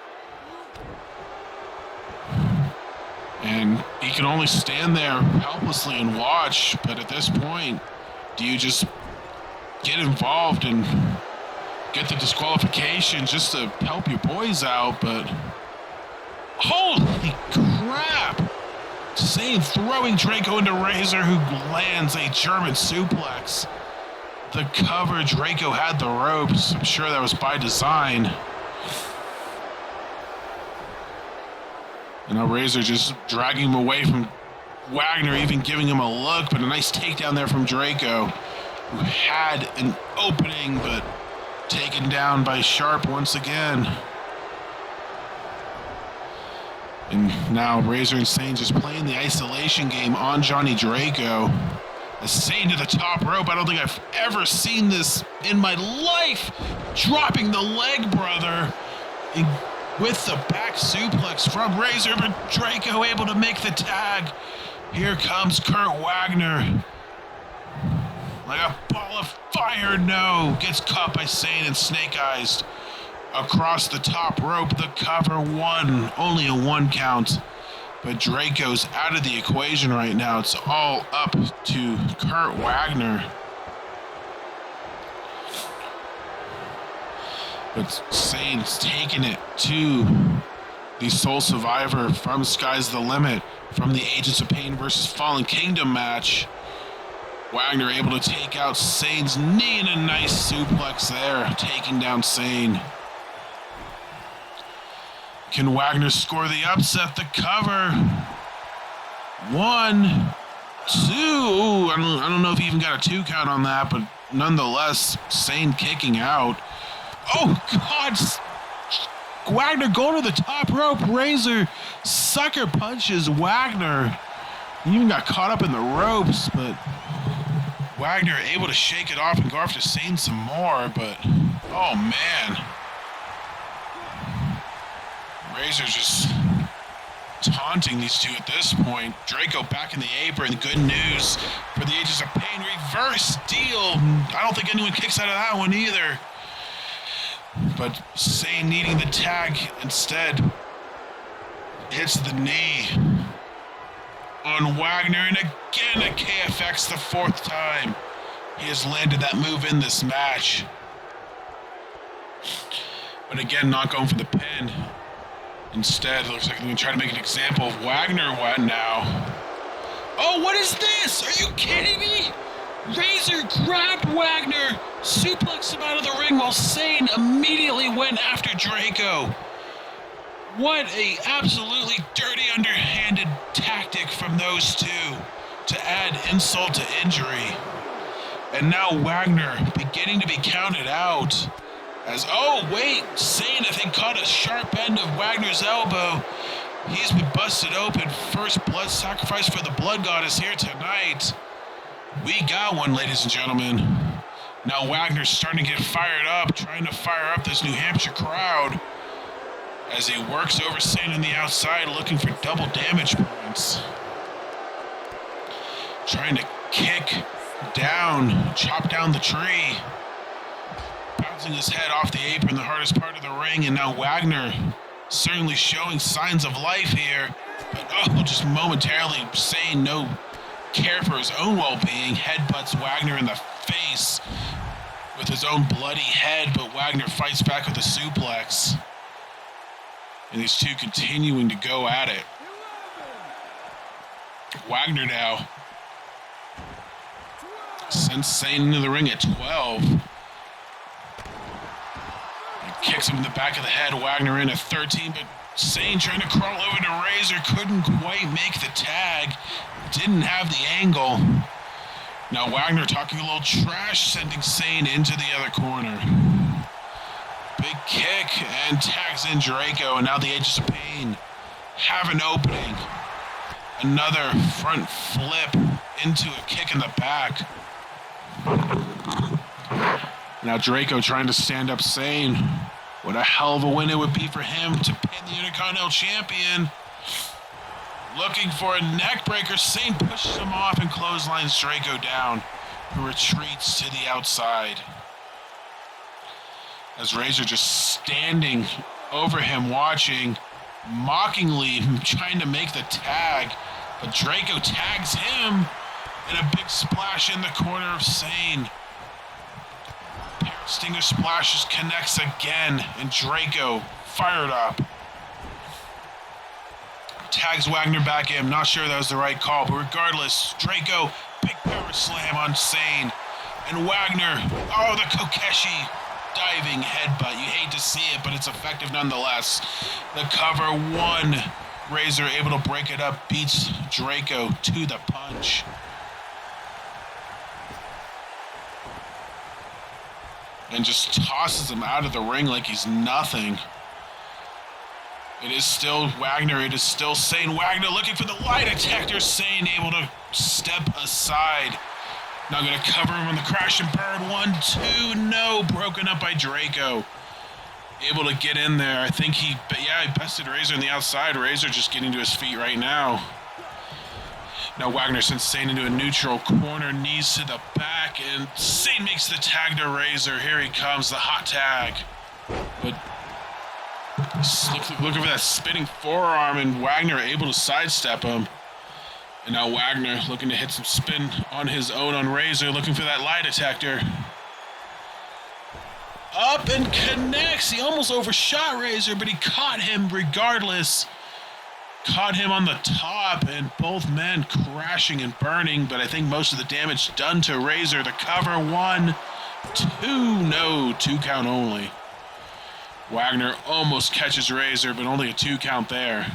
And he can only stand there helplessly and watch, but at this point, do you just get involved and get the disqualification just to help your boys out? But holy crap! Sane throwing Draco into Razor, who lands a German suplex. The cover, Draco had the ropes. I'm sure that was by design. And now Razor just dragging him away from Wagner, even giving him a look, but a nice takedown there from Draco, who had an opening, but taken down by Sharp once again. And now Razor and Sane just playing the isolation game on Johnny Draco. As Sane to the top rope. I don't think I've ever seen this in my life. Dropping the leg, brother. And with the back suplex from Razor, but Draco able to make the tag. Here comes Kurt Wagner. Like a ball of fire, no. Gets caught by Sane and Snake Eyes. Across the top rope, the cover, 1. Only a 1 count. But Draco's out of the equation right now. It's all up to Kurt Wagner. But Sane's taking it to the sole survivor from Sky's the Limit, from the Agents of Pain versus Fallen Kingdom match. Wagner able to take out Sane's knee, and a nice suplex there, taking down Sane. Can Wagner score the upset? The cover. 1, 2. I don't know if he even got a 2 count on that, but nonetheless, Sane kicking out. Oh, God. Wagner going to the top rope. Razor sucker punches Wagner. He even got caught up in the ropes, but Wagner able to shake it off and go after Sane some more, but oh man. Razor just taunting these two at this point. Draco back in the apron. Good news for the Ages of Pain. Reverse deal. I don't think anyone kicks out of that one either. But Sane needing the tag instead hits the knee on Wagner, and again a KFX, the 4th time he has landed that move in this match. But again, not going for the pin. Instead, it looks like they're going to try to make an example of Wagner now. Oh, what is this? Are you kidding me? Razor grabbed Wagner, suplexed him out of the ring while Sane immediately went after Draco. What a absolutely dirty, underhanded tactic from those two to add insult to injury. And now Wagner beginning to be counted out as, oh wait, Sane I think caught a sharp end of Wagner's elbow. He's been busted open. First blood sacrifice for the Blood Goddess here tonight. We got one, ladies and gentlemen. Now Wagner's starting to get fired up, trying to fire up this New Hampshire crowd as he works over Sane on the outside, looking for double damage points. Trying to kick down, chop down the tree. Bouncing his head off the apron, the hardest part of the ring, and now Wagner certainly showing signs of life here. But oh, just momentarily, Sane no care for his own well-being, headbutts Wagner in the face with his own bloody head, but Wagner fights back with a suplex. And these two continuing to go at it. Wagner now sends Sane into the ring at 12. And kicks him in the back of the head. Wagner in at 13, but Sane trying to crawl over to Razor, couldn't quite make the tag. Didn't have the angle. Now Wagner talking a little trash, sending Sane into the other corner. Big kick and tags in Draco, and now the Ages of Pain have an opening. Another front flip into a kick in the back. Now Draco trying to stand up Sane. What a hell of a win it would be for him to pin the Intercontinental Champion. Looking for a neck breaker. Sane pushes him off and clotheslines Draco down, who retreats to the outside. As Razor just standing over him watching, mockingly trying to make the tag, but Draco tags him, and a big splash in the corner of Sane. Stinger splashes, connects again, and Draco fired up. Tags Wagner back in. Not sure that was the right call, but regardless, Draco, big power slam on Sane. And Wagner, oh, the Kokeshi diving headbutt. You hate to see it, but it's effective nonetheless. The cover 1. Razor able to break it up, beats Draco to the punch. And just tosses him out of the ring like he's nothing. It is still Wagner. It is still Sane. Wagner looking for the lie detector. Sane able to step aside. Now going to cover him on the crash and burn. 1, 2, no. Broken up by Draco. Able to get in there. I think he bested Razor on the outside. Razor just getting to his feet right now. Now Wagner sends Sane into a neutral corner, knees to the back, and Sane makes the tag to Razor. Here he comes, the hot tag. But looking for that spinning forearm, and Wagner able to sidestep him. And now Wagner looking to hit some spin on his own on Razor, looking for that lie detector. Up and connects. He almost overshot Razor, but he caught him regardless. Caught him on the top, and both men crashing and burning, but I think most of the damage done to Razor. The cover 1, 2, no, 2 count only. Wagner almost catches Razor, but only a 2 count there.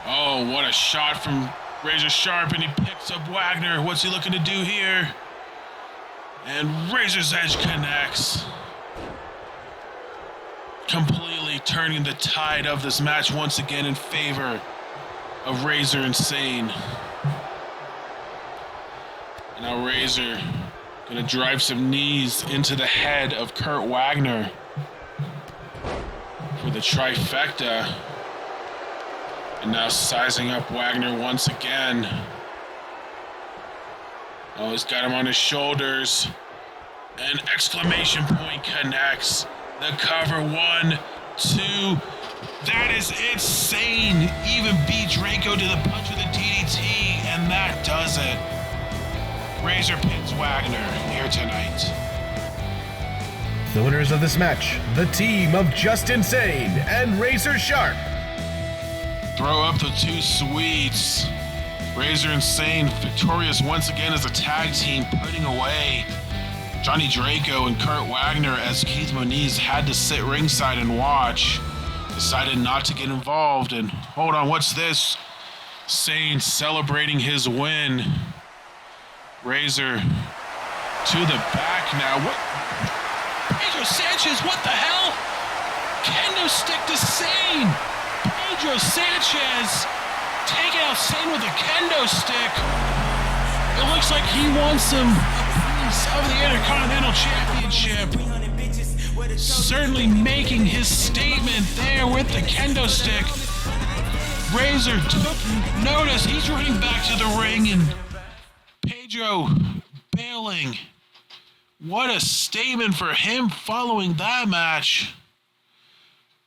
Oh, what a shot from Razor sharp, and he picks up Wagner. What's he looking to do here? And Razor's Edge connects. Completely turning the tide of this match once again in favor of Razor Insane. And now Razor gonna drive some knees into the head of Kurt Wagner for the trifecta. And now sizing up Wagner once again. Oh, he's got him on his shoulders. And exclamation point connects. The cover, 1, 2. That is insane. Even beat Draco to the punch with a DDT, and that does it. Razor pins Wagner here tonight. The winners of this match, the team of Just Insane and Razor Sharp. Throw up the two sweets. Razor Insane victorious once again as a tag team, putting away Johnny Draco and Kurt Wagner as Keith Moniz had to sit ringside and watch. Decided not to get involved, and hold on, what's this? Sane celebrating his win. Razor to the back now. What? Pedro Sanchez, what the hell? Kendo stick to Sane. Pedro Sanchez taking out Sane with a kendo stick. It looks like he wants some piece of the Intercontinental Championship. Certainly making his statement there with the kendo stick. Razor took notice. He's running back to the ring, and Pedro bailing. What a statement for him following that match.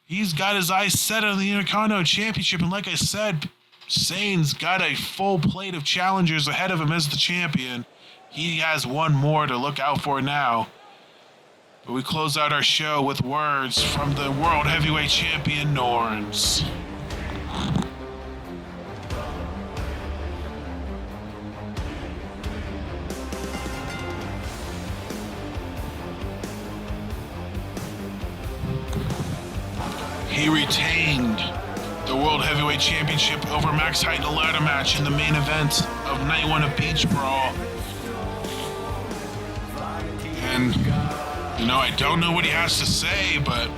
He's got his eyes set on the Intercontinental Championship, and like I said, Sane's got a full plate of challengers ahead of him as the champion. He has one more to look out for now. But we close out our show with words from the World Heavyweight Champion, Norns. He retained the World Heavyweight Championship over Max Height in a ladder match in the main event of Night 1 of Beach Brawl. And, you know, I don't know what he has to say, but,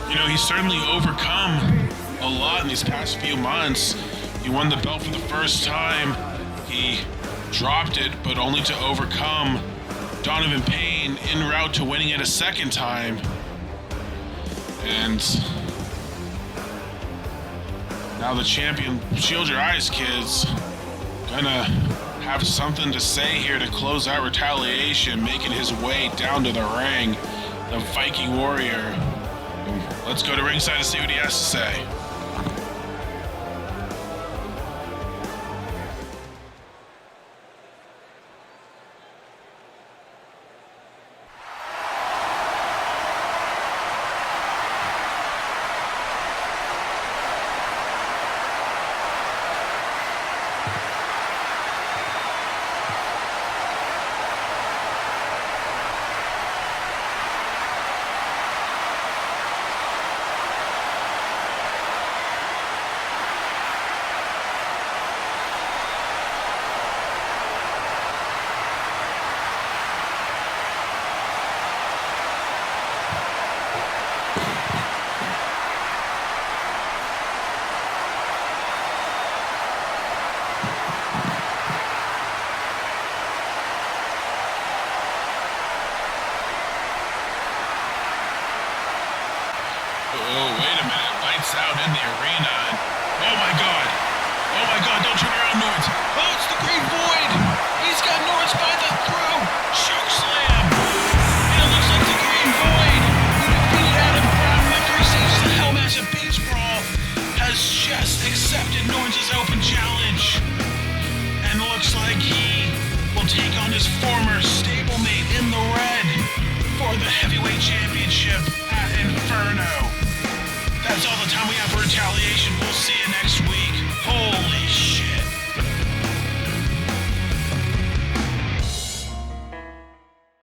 you know, he's certainly overcome a lot in these past few months. He won the belt for the first time. He dropped it, but only to overcome Donovan Payne en route to winning it a second time. And now the champion, shield your eyes, kids, gonna have something to say here to close out Retaliation, making his way down to the ring, the Viking Warrior. Let's go to ringside and see what he has to say. Oh, wait a minute. Lights out in the arena. Oh my god. Oh my god, don't turn around, Nords. Oh, it's the Great Void. He's got Nords by the throat. Choke slam. And it looks like the Great Void, who defeated Adam Brown in the 3 stages of the Hell Match at Beach Brawl, has just accepted Nords' open challenge. And it looks like he will take on his former stablemate in the red for the Heavyweight Championship.